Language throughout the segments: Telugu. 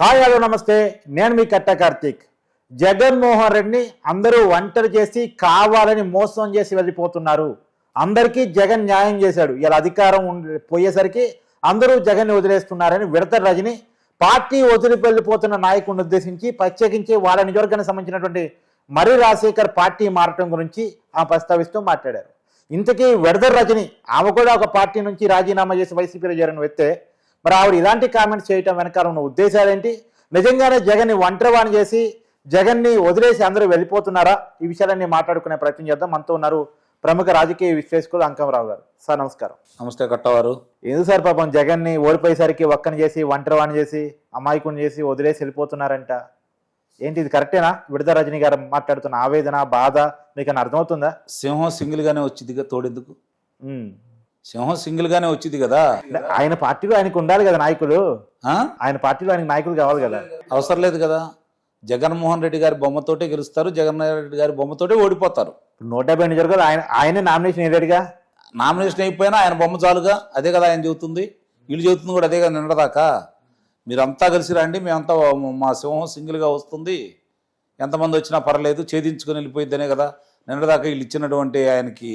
హాయ్ హలో నమస్తే, నేను మీ కట్ట కార్తీక్. జగన్మోహన్ రెడ్డిని అందరూ ఒంటరి చేసి కావాలని మోసం చేసి వెళ్ళిపోతున్నారు. అందరికీ జగన్ న్యాయం చేశాడు. ఇలా అధికారం పోయేసరికి అందరూ జగన్ని వదిలేస్తున్నారని విడత రజని పార్టీ వదిలి వెళ్ళిపోతున్న నాయకుడిని ఉద్దేశించి ప్రత్యేకించి వాళ్ళ నియోజకవర్గానికి సంబంధించినటువంటి మరి రాజశేఖర్ పార్టీ మారటం గురించి ప్రస్తావిస్తూ మాట్లాడారు. ఇంతకీ విడత రజని ఆమె కూడా ఒక పార్టీ నుంచి రాజీనామా చేసి వైసీపీలో చేరిన వ్యక్తే. మరి ఆవిడ ఇలాంటి కామెంట్స్ చేయటం వెనకాల ఉన్న ఉద్దేశాలు ఏంటి? నిజంగానే జగన్ని ఒంటరివాణి చేసి జగన్ని వదిలేసి అందరూ వెళ్ళిపోతున్నారా? ఈ విషయాలన్నీ మాట్లాడుకునే ప్రయత్నం చేద్దాం. మనతో ఉన్నారు ప్రముఖ రాజకీయ విశ్లేషకులు అంకమరావు గారు. సార్ నమస్కారం. నమస్తే కట్టవారు. ఎందుకు సార్ పాపం జగన్ని ఓడిపోయేసరికి ఒక్కని చేసి ఒంటరివాణి చేసి అమాయకుని చేసి వదిలేసి వెళ్ళిపోతున్నారంట? ఏంటి ఇది కరెక్టేనా? విడత రజనీ గారు మాట్లాడుతున్న ఆవేదన బాధ మీకు అని అర్థమవుతుందా? సింహం సింగిల్ గానే వచ్చింది తోడెందుకు? సింహం సింగిల్ గానే వచ్చింది కదా. ఆయన పార్టీలో ఆయనకు ఉండాలి కదా నాయకులు. ఆయన పార్టీలో ఆయనకు నాయకులు కావాలి కదా. అవసరం లేదు కదా. జగన్మోహన్ రెడ్డి గారి బొమ్మతోటే గెలుస్తారు, జగన్మోహన్ రెడ్డి గారి బొమ్మతోటే ఓడిపోతారు. 150 నియోజకవర్గాలు ఆయనే నామినేషన్ వేయలేడుగా. నామినేషన్ అయిపోయినా ఆయన బొమ్మ చాలుగా. అదే కదా ఆయన చెబుతుంది, వీళ్ళు చెబుతుంది కూడా అదే కదా. నిన్నదాకా మీరంతా కలిసి రండి, మేమంతా మా సింహం సింగిల్గా వస్తుంది, ఎంతమంది వచ్చినా పర్లేదు, ఛేదించుకొని వెళ్ళిపోయిద్దనే కదా నిన్నదాకా వీళ్ళు ఇచ్చినటువంటి ఆయనకి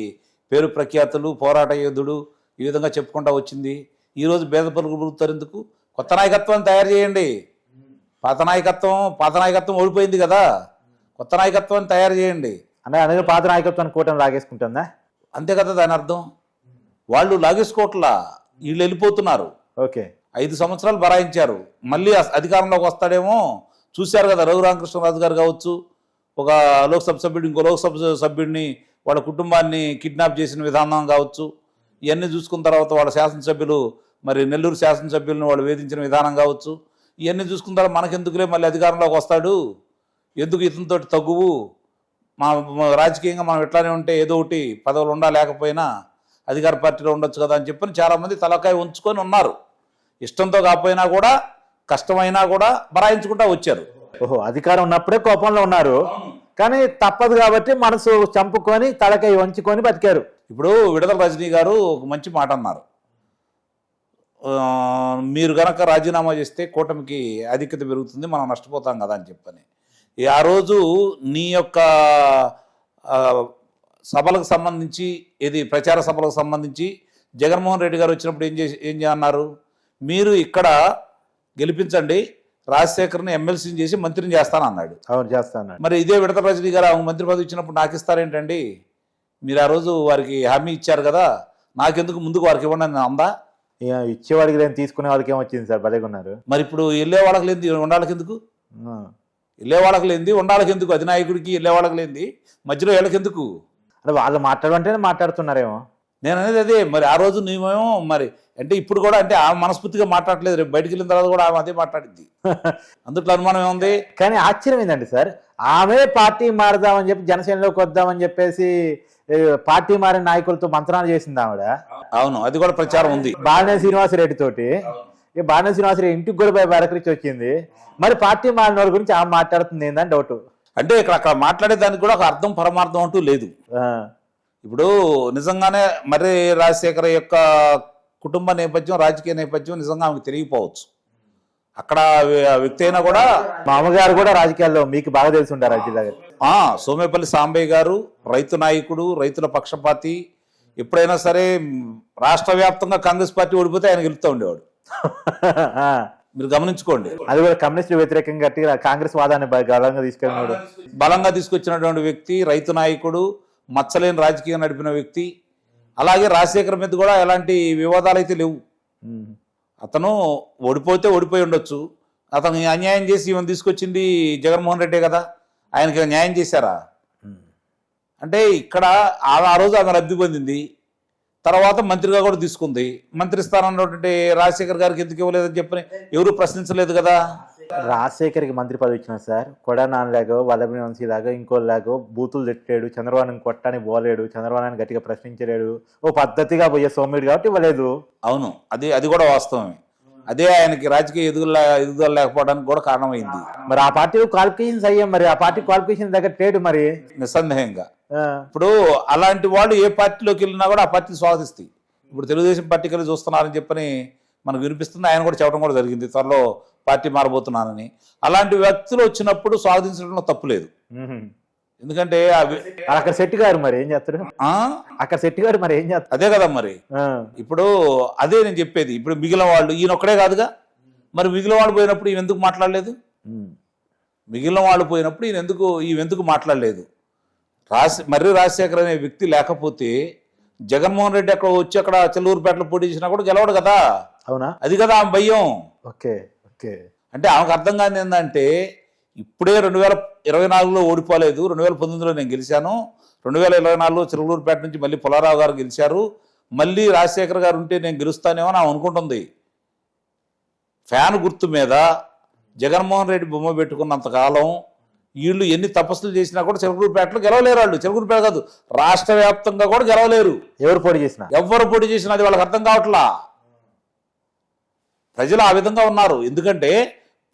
పేరు ప్రఖ్యాతులు, పోరాట యోధుడు ఈ విధంగా చెప్పుకుంటా వచ్చింది. ఈరోజు భేద పలుకులు పురుగుతారు ఎందుకు? కొత్త నాయకత్వాన్ని తయారు చేయండి. పాత నాయకత్వం ఓడిపోయింది కదా. కొత్త నాయకత్వాన్ని తయారు చేయండి. అంటే అందుకే పాత నాయకత్వాన్ని కూటమి లాగేసుకుంటుందా? అంతే కదా దాని అర్థం. వాళ్ళు లాగేసుకోవట్లా, వీళ్ళు వెళ్ళిపోతున్నారు. ఓకే, 5 సంవత్సరాలు బరాయించారు, మళ్ళీ అధికారంలోకి వస్తాడేమో చూశారు కదా. రఘురామకృష్ణరాజు గారు కావచ్చు, ఒక లోక్సభ సభ్యుడు ఇంకో లోక్సభ సభ్యుడిని వాళ్ళ కుటుంబాన్ని కిడ్నాప్ చేసిన విధానం కావచ్చు, ఇవన్నీ చూసుకున్న తర్వాత వాళ్ళ శాసనసభ్యులు, మరి నెల్లూరు శాసనసభ్యులను వాళ్ళు వేధించిన విధానం కావచ్చు, ఇవన్నీ చూసుకున్న తర్వాత మనకెందుకులే మళ్ళీ అధికారంలోకి వస్తాడు, ఎందుకు ఇతనితో తగ్గువు, రాజకీయంగా మనం ఎట్లానే ఉంటే ఏదో ఒకటి పదవులు ఉండా లేకపోయినా అధికార పార్టీలో ఉండొచ్చు కదా అని చెప్పని చాలామంది తలకాయ ఉంచుకొని ఉన్నారు. ఇష్టంతో కాకపోయినా కూడా, కష్టమైనా కూడా బరాయించుకుంటా వచ్చారు. ఓహో, అధికారం ఉన్నప్పుడే కోపంలో ఉన్నారు, కానీ తప్పదు కాబట్టి మనసు చంపుకొని తలకాయ వంచుకొని బతికారు. ఇప్పుడు విడదల రజనీ గారు ఒక మంచి మాట అన్నారు, మీరు గనక రాజీనామా చేస్తే కూటమికి ఆధిక్యత పెరుగుతుంది, మనం నష్టపోతాం కదా అని చెప్పని. ఆ రోజు నీ యొక్క సభలకు సంబంధించి, ఇది ప్రచార సభలకు సంబంధించి జగన్మోహన్ రెడ్డి గారు వచ్చినప్పుడు ఏం అన్నారు? మీరు ఇక్కడ గెలిపించండి, రాజశేఖర్ని ఎమ్మెల్సీని చేసి మంత్రిని చేస్తానన్నాడు. అవును, చేస్తాను. మరి ఇదే విడత రజనీ గారు మంత్రి పదవి ఇచ్చినప్పుడు నాకు ఇస్తారేంటండి? మీరు ఆ రోజు వారికి హామీ ఇచ్చారు కదా, నాకెందుకు ముందుకు వారికి ఇవ్వండి అని అందా? ఇచ్చేవాడికి లేని తీసుకునే వాళ్ళకి ఏమొచ్చింది సార్, భలేగా ఉన్నారు. మరి ఇప్పుడు వెళ్ళే వాళ్ళకి లేనిది ఉండాలకి ఎందుకు? వెళ్ళే వాళ్ళకి లేనిది ఉండాలకి ఎందుకు? అధినాయకుడికి వెళ్ళే వాళ్ళకి లేనిది మధ్యలో వీళ్ళకి ఎందుకు? అంటే వాళ్ళు మాట్లాడమంటేనే మాట్లాడుతున్నారేమో. నేను అనేది అదే. మరి ఆ రోజు నీవేమో మరి అంటే ఇప్పుడు కూడా అంటే ఆమె మనస్ఫూర్తిగా మాట్లాడలేదు, రేపు బయటకు వెళ్ళిన తర్వాత కూడా ఆమె అదే మాట్లాడింది. అందుట్లో అనుమానం ఏముంది? కానీ ఆశ్చర్యం ఏంటండి సార్, ఆమె పార్టీ మారుదామని చెప్పి జనసేనలోకి వద్దామని చెప్పేసి పార్టీ మారిన నాయకులతో మంత్రాలు చేసింది ఆవిడ. అవును, అది కూడా ప్రచారం ఉంది. బాలినేని శ్రీనివాసరెడ్డి తోటి. బాలినేని శ్రీనివాసరెడ్డి ఇంటికి కూడా పోయి బరకరించి వచ్చింది. మరి పార్టీ మారిన వాళ్ళ గురించి ఆమె మాట్లాడుతుంది ఏందని డౌట్. అంటే అక్కడ మాట్లాడేదానికి కూడా ఒక అర్థం పరమార్థం అంటూ లేదు. ఇప్పుడు నిజంగానే మరి రాజశేఖర్ యొక్క కుటుంబ నేపథ్యం, రాజకీయ నేపథ్యం నిజంగా ఆమెకు తెలియకపోవచ్చు. అక్కడ వ్యక్తి అయినా కూడా, మా అమ్మగారు కూడా రాజకీయాల్లో మీకు బాగా తెలిసి ఉంటారు. సోమేపల్లి సాంబయ్య గారు రైతు నాయకుడు, రైతుల పక్షపాతి. ఎప్పుడైనా సరే రాష్ట్ర వ్యాప్తంగా కాంగ్రెస్ పార్టీ ఓడిపోతే ఆయన గెలుస్తూ ఉండేవాడు. మీరు గమనించుకోండి. అది కూడా కమ్యూనిస్టు వ్యతిరేకంగా కాంగ్రెస్ వాదాన్ని బలంగా తీసుకొచ్చినటువంటి వ్యక్తి, రైతు నాయకుడు, మచ్చలేని రాజకీయం నడిపిన వ్యక్తి. అలాగే రాజశేఖర్ మీద కూడా ఎలాంటి వివాదాలు అయితే లేవు. అతను ఓడిపోతే ఓడిపోయి ఉండొచ్చు, అతను అన్యాయం చేసి ఈమెను తీసుకొచ్చింది జగన్మోహన్ రెడ్డే కదా, ఆయనకి న్యాయం చేశారా? అంటే ఇక్కడ ఆ రోజు ఆమె రద్దు పొందింది, తర్వాత మంత్రిగా కూడా తీసుకుంది. మంత్రి స్థానంలో రాజశేఖర్ గారికి ఎందుకు ఇవ్వలేదని చెప్పని ఎవరు ప్రశ్నించలేదు కదా. రాజశేఖర్కి మంత్రి పదవి ఇచ్చిన సార్, కొడానాలాగో వల్లభి వంశీలాగో ఇంకోలాగో బూతులు తిట్టాడు, చంద్రబాబుని కొట్టడానికి పోలేడు, చంద్రబాబుని గట్టిగా ప్రశ్నించలేడు, ఓ పద్ధతిగా పోయే సోమ్యుడు కాబట్టి ఇవ్వలేదు. అవును, అది కూడా వాస్తవమే. అదే ఆయనకి రాజకీయ ఎదుగుదల లేకపోవడానికి కూడా కారణమైంది. మరి ఆ పార్టీ క్వాలిఫికేషన్స్ అయ్యాం, మరి ఆ పార్టీ క్వాలిఫికేషన్ దగ్గర ట్రేడ్ మరి నిస్సందేహంగా. ఇప్పుడు అలాంటి వాళ్ళు ఏ పార్టీలోకి వెళ్ళినా కూడా ఆ పార్టీని స్వాగతిస్తాయి. ఇప్పుడు తెలుగుదేశం పార్టీకి వెళ్ళి చూస్తున్నారని చెప్పని మనకు వినిపిస్తుంది. ఆయన కూడా చెప్పడం కూడా జరిగింది, త్వరలో పార్టీ మారబోతున్నానని. అలాంటి వ్యక్తులు వచ్చినప్పుడు స్వాగతించడంలో తప్పు లేదు. ఎందుకంటే అక్కడ సెట్ గారు మరి ఏం చేస్తారు, ఆ అక్కడ సెట్ గారు మరి ఏం చేస్తారు, అదే కదా మరి. ఇప్పుడు అదే నేను చెప్పేది. ఇప్పుడు మిగిలిన వాళ్ళు ఈయన ఒక్కడే కాదుగా, మరి మిగిలిన వాళ్ళు పోయినప్పుడు ఈయన ఎందుకు మాట్లాడలేదు? మిగిలిన వాళ్ళు పోయినప్పుడు ఈయన ఎందుకు మాట్లాడలేదు? మర్రి రాజశేఖర్ అనే వ్యక్తి లేకపోతే జగన్మోహన్ రెడ్డి అక్కడ వచ్చి అక్కడ చెల్లూరుపేటలో పోటీ చేసినా కూడా గెలవడు కదా. అవునా? అది కదా ఆమె భయం. Okay okay. అంటే ఆమెకు అర్థం కాని ఏంటంటే ఇప్పుడే 2024లో ఓడిపోలేదు, 2019లో నేను గెలిచాను, 2024లో చెల్లూరుపేట నుంచి మళ్ళీ పుల్లారావు గారు గెలిచారు, మళ్ళీ రాజశేఖర్ గారు ఉంటే నేను గెలుస్తానేమో అని ఆమె అనుకుంటుంది. ఫ్యాన్ గుర్తు మీద జగన్మోహన్ రెడ్డి బొమ్మ పెట్టుకున్నంతకాలం వీళ్ళు ఎన్ని తపస్సులు చేసినా కూడా చిలకలూరుపేటలో గెలవలేరు. వాళ్ళు చిలకలూరుపేట కాదు, రాష్ట్ర వ్యాప్తంగా కూడా గెలవలేరు. ఎవరు పోటీ చేసినా అది వాళ్ళకి అర్థం కావట్లా. ప్రజలు ఆ విధంగా ఉన్నారు. ఎందుకంటే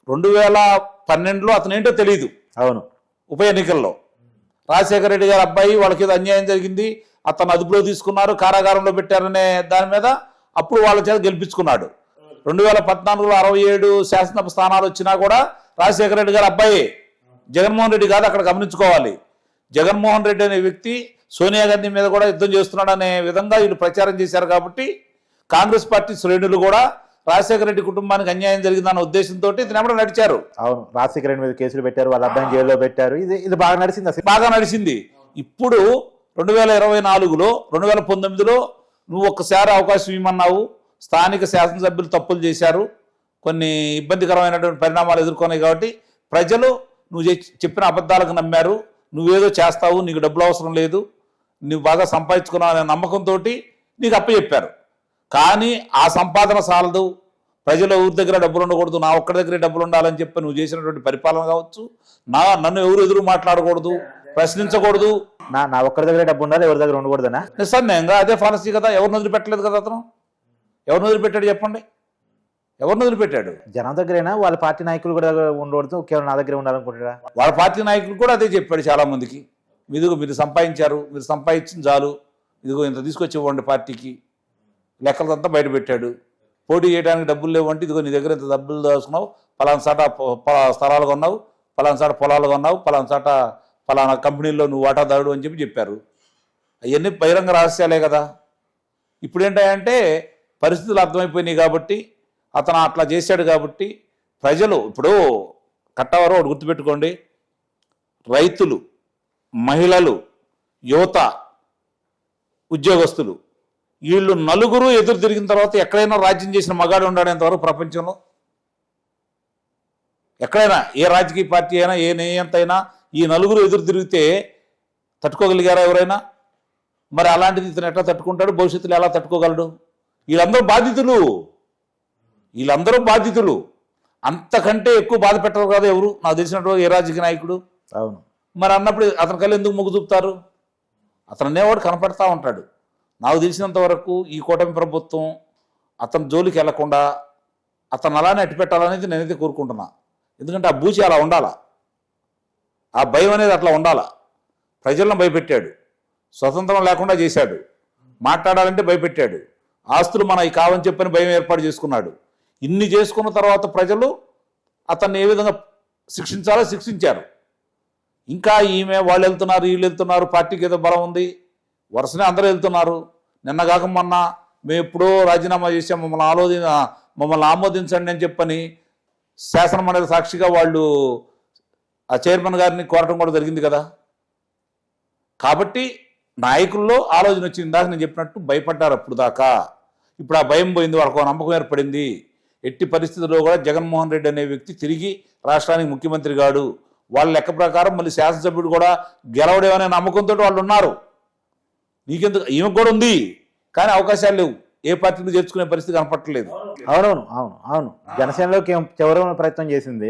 2012లో అతనేంటో తెలియదు. అవును, ఉప ఎన్నికల్లో రాజశేఖర రెడ్డి గారి అబ్బాయి వాళ్ళకి ఏదో అన్యాయం జరిగింది, అతను అదుపులో తీసుకున్నారు, కారాగారంలో పెట్టారనే దాని మీద అప్పుడు వాళ్ళ చేత గెలిపించుకున్నాడు. 2014లో 67 శాసనసభ స్థానాలు వచ్చినా కూడా రాజశేఖర రెడ్డి గారి అబ్బాయి, జగన్మోహన్ రెడ్డి కాదు. అక్కడ గమనించుకోవాలి, జగన్మోహన్ రెడ్డి అనే వ్యక్తి సోనియా గాంధీ మీద కూడా యుద్ధం చేస్తున్నాడు అనే విధంగా వీళ్ళు ప్రచారం చేశారు. కాబట్టి కాంగ్రెస్ పార్టీ శ్రేణులు కూడా రాజశేఖర రెడ్డి కుటుంబానికి అన్యాయం జరిగిందన్న ఉద్దేశంతో ఇతను నడిచారు. అవును, రాజశేఖర రెడ్డి మీద కేసులు పెట్టారు, వాళ్ళ అబ్బాయిని జైల్లో పెట్టారు. ఇది బాగా నడిచింది, అసలు బాగా నడిచింది. ఇప్పుడు 2024లో 2019లో నువ్వు ఒక్కసారి అవకాశం ఇవ్వమన్నావు. స్థానిక శాసనసభ్యులు తప్పులు చేశారు, కొన్ని ఇబ్బందికరమైనటువంటి పరిణామాలు ఎదుర్కొన్నాయి. కాబట్టి ప్రజలు నువ్వు చెప్పిన అబద్ధాలకు నమ్మారు. నువ్వేదో చేస్తావు, నీకు డబ్బులు అవసరం లేదు, నువ్వు బాగా సంపాదించుకున్నావు అనే నమ్మకంతో నీకు అప్పచెప్పారు. కానీ ఆ సంపాదన సాలదు, ప్రజల ఊరి దగ్గర డబ్బులు ఉండకూడదు, నా ఒక్కడి దగ్గరే డబ్బులు ఉండాలని చెప్పి నువ్వు చేసినటువంటి పరిపాలన కావచ్చు. నన్ను ఎవరు ఎదురు మాట్లాడకూడదు, ప్రశ్నించకూడదు, నా ఒక్కడి దగ్గర డబ్బు ఉండాలి, ఎవరి దగ్గర ఉండకూడదనా? నిస్సందేహంగా అదే పాలసీ కదా. ఎవరిని వదిలిపెట్టలేదు కదా అతను. ఎవరిని వదిలిపెట్టాడు చెప్పండి? ఎవరిని వదిలిపెట్టాడు? జనం దగ్గరైనా వాళ్ళ పార్టీ నాయకులు కూడా ఉండకూడదు, కేవలం నా దగ్గర ఉండాలనుకుంటాడా? వాళ్ళ పార్టీ నాయకులు కూడా అదే చెప్పాడు చాలా మందికి. మీరు సంపాదించారు, మీరు సంపాదించిన చాలు, ఇదిగో ఇంత తీసుకొచ్చి ఇవ్వండి పార్టీకి, లెక్కలంతా బయట పెట్టాడు. పోటీ చేయడానికి డబ్బులు లేవంటే ఇదిగో నీ దగ్గర ఇంత డబ్బులు దాచుకున్నావు, పలానా చాట స్థలాలు కొన్నావు, పలానా చాట పొలాలు కొన్నావు, పలానా చాట పలానా కంపెనీల్లో నువ్వు వాటాదారుడు అని చెప్పారు. అవన్నీ బహిరంగ రహస్యాలే కదా. ఇప్పుడు ఏంటంటే పరిస్థితులు అర్థమైపోయినాయి కాబట్టి, అతను అట్లా చేశాడు కాబట్టి ప్రజలు ఇప్పుడు కట్టవరం ఒకటి గుర్తుపెట్టుకోండి, రైతులు, మహిళలు, యువత, ఉద్యోగస్తులు, వీళ్ళు నలుగురు ఎదురు తిరిగిన తర్వాత ఎక్కడైనా రాజ్యం చేసిన మగాడు ఉండాడేంతవరకు ప్రపంచంలో ఎక్కడైనా ఏ రాజకీయ పార్టీ అయినా ఏ నేయంత అయినా ఈ నలుగురు ఎదురు తిరిగితే తట్టుకోగలిగారా ఎవరైనా? మరి అలాంటిది ఇతను ఎట్లా తట్టుకుంటాడు? భవిష్యత్తులో ఎలా తట్టుకోగలడు? వీళ్ళందరూ బాధితులు. అంతకంటే ఎక్కువ బాధ పెట్టరు కదా ఎవరు, నాకు తెలిసినటువంటి ఏ రాజకీయ నాయకుడు. అవును, మరి అన్నప్పుడు అతని కళ్ళు ఎందుకు మొగ్గు చూపుతారు? అతను అనేవాడు కనపడతా ఉంటాడు. నాకు తెలిసినంత వరకు ఈ కూటమి ప్రభుత్వం అతని జోలికి వెళ్లకుండా అతను అలానే అట్టిపెట్టాలనేది నేనైతే కోరుకుంటున్నా. ఎందుకంటే ఆ బూచి అలా ఉండాలా, ఆ భయం అనేది అట్లా ఉండాలా. ప్రజలను భయపెట్టాడు, స్వతంత్రం లేకుండా చేశాడు, మాట్లాడాలంటే భయపెట్టాడు, ఆస్తులు మనవి కావని చెప్పని భయం ఏర్పాటు చేసుకున్నాడు. ఇన్ని చేసుకున్న తర్వాత ప్రజలు అతన్ని ఏ విధంగా శిక్షించాలో శిక్షించారు. ఇంకా వాళ్ళు వెళ్తున్నారు, వీళ్ళు వెళ్తున్నారు, పార్టీకి ఏదో బలం ఉంది, వరుసనే అందరూ వెళ్తున్నారు. నిన్న కాక మొన్న మేము ఎప్పుడో రాజీనామా చేసాం, మమ్మల్ని ఆమోదించండి అని చెప్పని శాసనమండలి సాక్షిగా వాళ్ళు ఆ చైర్మన్ గారిని కోరటం కూడా జరిగింది కదా. కాబట్టి నాయకుల్లో ఆలోచన వచ్చింది. ఇందాక నేను చెప్పినట్టు భయపడ్డారు అప్పుడు దాకా. ఇప్పుడు ఆ భయం పోయింది, వాళ్ళకు నమ్మకం ఏర్పడింది. ఎట్టి పరిస్థితుల్లో కూడా జగన్మోహన్ రెడ్డి అనే వ్యక్తి తిరిగి రాష్ట్రానికి ముఖ్యమంత్రి కాడు, వాళ్ళ లెక్క ప్రకారం మళ్ళీ శాసనసభ్యుడు కూడా గెలవడేమనే నమ్మకంతో వాళ్ళు ఉన్నారు. నీకెందుకు? ఈమెకు కూడా ఉంది, కానీ అవకాశాలు లేవు, ఏ పార్టీని చేర్చుకునే పరిస్థితి కనపట్టలేదు. అవును, జనసేనలోకి చివరి ప్రయత్నం చేసింది,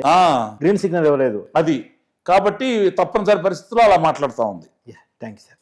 గ్రీన్ సిగ్నల్ ఇవ్వలేదు. అది కాబట్టి తప్పనిసరి పరిస్థితుల్లో అలా మాట్లాడుతూ ఉంది. Thank you sir.